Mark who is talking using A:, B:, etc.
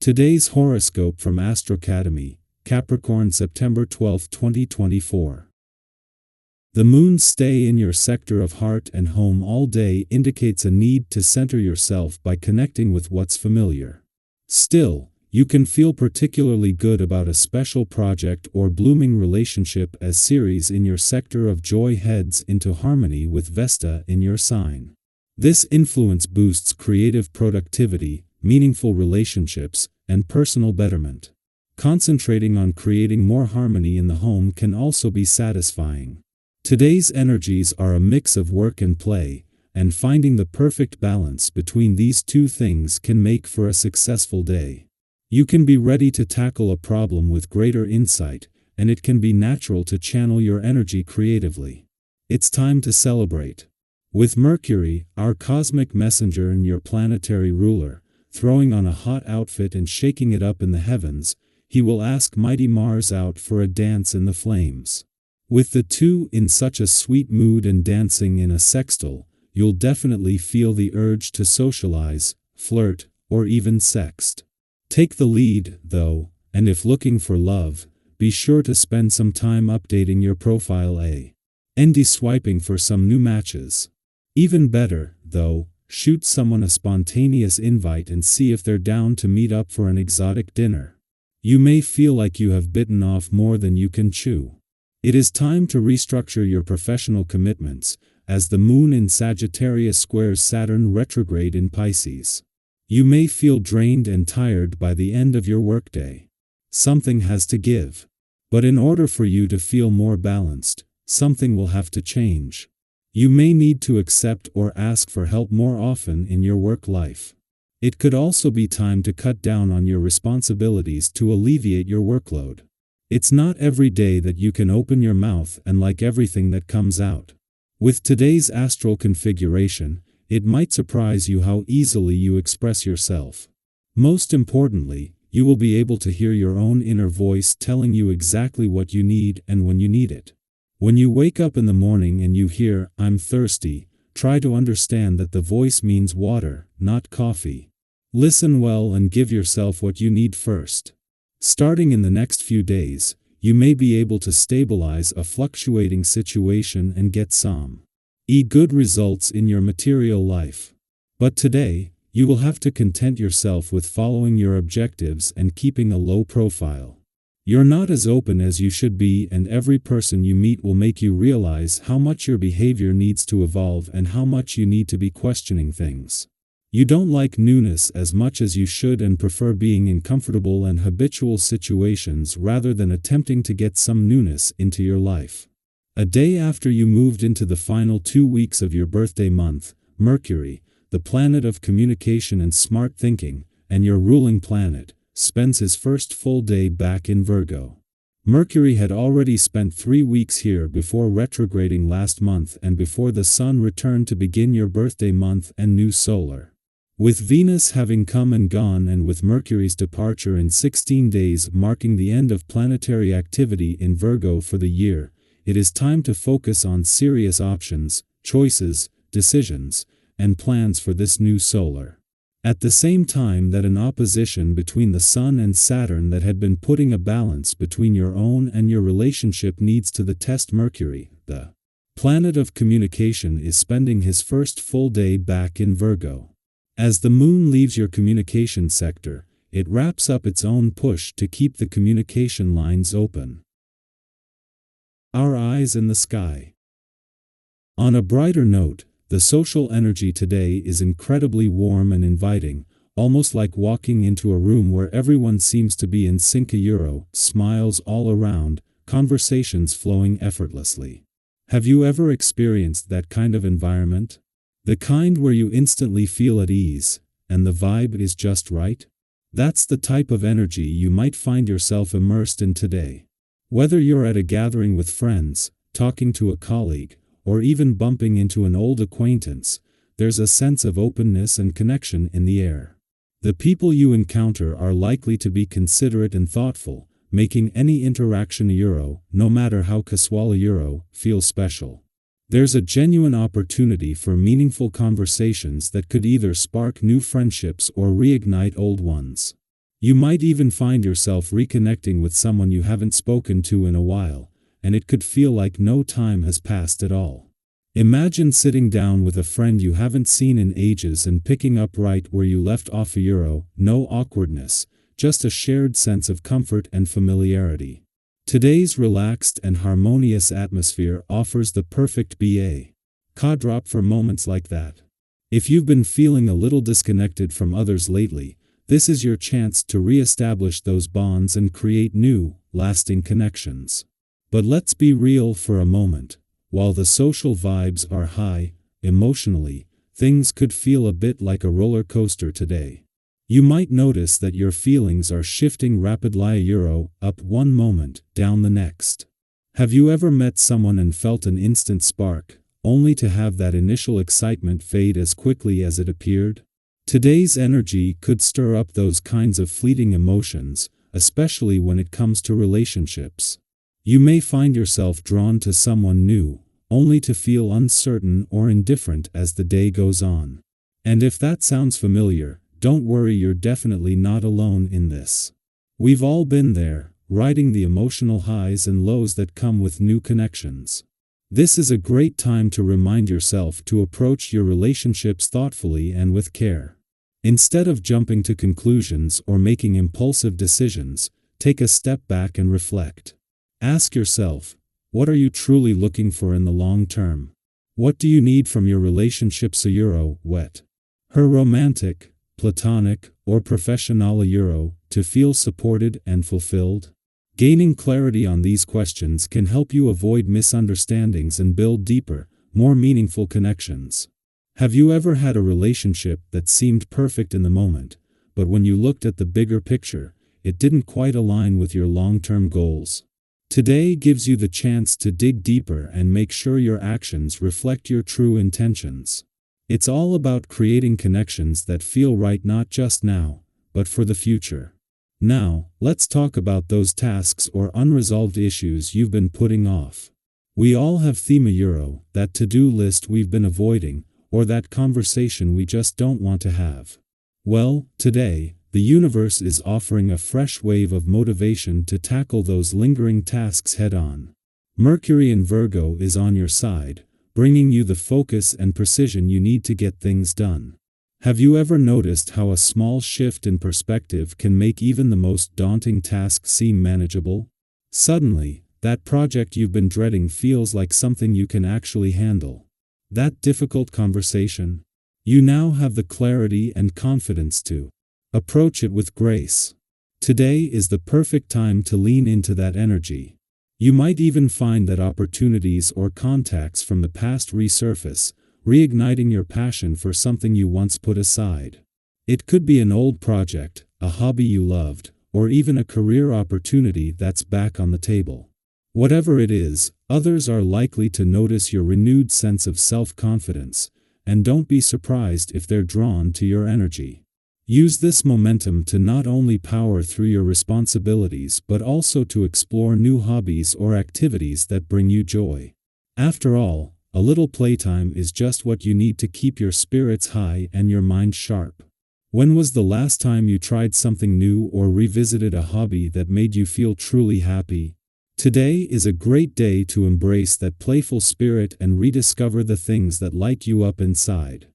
A: Today's horoscope from AstroCademy, Capricorn September 12, 2024. The moon's stay in your sector of heart and home all day indicates a need to center yourself by connecting with what's familiar. Still, you can feel particularly good about a special project or blooming relationship as Ceres in your sector of joy heads into harmony with Vesta in your sign. This influence boosts creative productivity, meaningful relationships, and personal betterment. Concentrating on creating more harmony in the home can also be satisfying. Today's energies are a mix of work and play, and finding the perfect balance between these two things can make for a successful day. You can be ready to tackle a problem with greater insight, and it can be natural to channel your energy creatively. It's time to celebrate. With Mercury, our cosmic messenger and your planetary ruler, throwing on a hot outfit and shaking it up in the heavens, he will ask mighty Mars out for a dance in the flames. With the two in such a sweet mood and dancing in a sextile, you'll definitely feel the urge to socialize, flirt, or even sext. Take the lead, though, and if looking for love, be sure to spend some time updating your profile and swiping for some new matches. Even better, though, shoot someone a spontaneous invite and see if they're down to meet up for an exotic dinner. You may feel like you have bitten off more than you can chew. It is time to restructure your professional commitments, as the moon in Sagittarius squares Saturn retrograde in Pisces. You may feel drained and tired by the end of your workday. Something has to give. But in order for you to feel more balanced, something will have to change. You may need to accept or ask for help more often in your work life. It could also be time to cut down on your responsibilities to alleviate your workload. It's not every day that you can open your mouth and like everything that comes out. With today's astral configuration, it might surprise you how easily you express yourself. Most importantly, you will be able to hear your own inner voice telling you exactly what you need and when you need it. When you wake up in the morning and you hear, "I'm thirsty," try to understand that the voice means water, not coffee. Listen well and give yourself what you need first. Starting in the next few days, you may be able to stabilize a fluctuating situation and get some good results in your material life. But today, you will have to content yourself with following your objectives and keeping a low profile. You're not as open as you should be, and every person you meet will make you realize how much your behavior needs to evolve and how much you need to be questioning things. You don't like newness as much as you should and prefer being in comfortable and habitual situations rather than attempting to get some newness into your life. A day after you moved into the final 2 weeks of your birthday month, Mercury, the planet of communication and smart thinking, and your ruling planet, spends his first full day back in Virgo. Mercury had already spent 3 weeks here before retrograding last month and before the Sun returned to begin your birthday month and new solar. With Venus having come and gone and with Mercury's departure in 16 days marking the end of planetary activity in Virgo for the year, it is time to focus on serious options, choices, decisions, and plans for this new solar. At the same time that an opposition between the Sun and Saturn that had been putting a balance between your own and your relationship needs to the test, Mercury, the planet of communication, is spending his first full day back in Virgo. As the moon leaves your communication sector, it wraps up its own push to keep the communication lines open. Our eyes in the sky. On a brighter note, the social energy today is incredibly warm and inviting, almost like walking into a room where everyone seems to be in sync. Smiles all around, conversations flowing effortlessly. Have you ever experienced that kind of environment? The kind where you instantly feel at ease, and the vibe is just right? That's the type of energy you might find yourself immersed in today. Whether you're at a gathering with friends, talking to a colleague, or even bumping into an old acquaintance, there's a sense of openness and connection in the air. The people you encounter are likely to be considerate and thoughtful, making any interaction no matter how casual feel special. There's a genuine opportunity for meaningful conversations that could either spark new friendships or reignite old ones. You might even find yourself reconnecting with someone you haven't spoken to in a while, and it could feel like no time has passed at all. Imagine sitting down with a friend you haven't seen in ages and picking up right where you left off. No awkwardness, just a shared sense of comfort and familiarity. Today's relaxed and harmonious atmosphere offers the perfect backdrop for moments like that. If you've been feeling a little disconnected from others lately, this is your chance to re-establish those bonds and create new, lasting connections. But let's be real for a moment. While the social vibes are high, emotionally, things could feel a bit like a roller coaster today. You might notice that your feelings are shifting rapidly, up one moment, down the next. Have you ever met someone and felt an instant spark, only to have that initial excitement fade as quickly as it appeared? Today's energy could stir up those kinds of fleeting emotions, especially when it comes to relationships. You may find yourself drawn to someone new, only to feel uncertain or indifferent as the day goes on. And if that sounds familiar, don't worry, you're definitely not alone in this. We've all been there, riding the emotional highs and lows that come with new connections. This is a great time to remind yourself to approach your relationships thoughtfully and with care. Instead of jumping to conclusions or making impulsive decisions, take a step back and reflect. Ask yourself, what are you truly looking for in the long term? What do you need from your relationships? Her romantic, platonic, or professional to feel supported and fulfilled? Gaining clarity on these questions can help you avoid misunderstandings and build deeper, more meaningful connections. Have you ever had a relationship that seemed perfect in the moment, but when you looked at the bigger picture, it didn't quite align with your long-term goals? Today gives you the chance to dig deeper and make sure your actions reflect your true intentions. It's all about creating connections that feel right not just now, but for the future. Now, let's talk about those tasks or unresolved issues you've been putting off. We all have that to-do list we've been avoiding, or that conversation we just don't want to have. Well, today, the universe is offering a fresh wave of motivation to tackle those lingering tasks head-on. Mercury in Virgo is on your side, bringing you the focus and precision you need to get things done. Have you ever noticed how a small shift in perspective can make even the most daunting task seem manageable? Suddenly, that project you've been dreading feels like something you can actually handle. That difficult conversation? You now have the clarity and confidence to approach it with grace. Today is the perfect time to lean into that energy. You might even find that opportunities or contacts from the past resurface, reigniting your passion for something you once put aside. It could be an old project, a hobby you loved, or even a career opportunity that's back on the table. Whatever it is, others are likely to notice your renewed sense of self-confidence, and don't be surprised if they're drawn to your energy. Use this momentum to not only power through your responsibilities but also to explore new hobbies or activities that bring you joy. After all, a little playtime is just what you need to keep your spirits high and your mind sharp. When was the last time you tried something new or revisited a hobby that made you feel truly happy? Today is a great day to embrace that playful spirit and rediscover the things that light you up inside.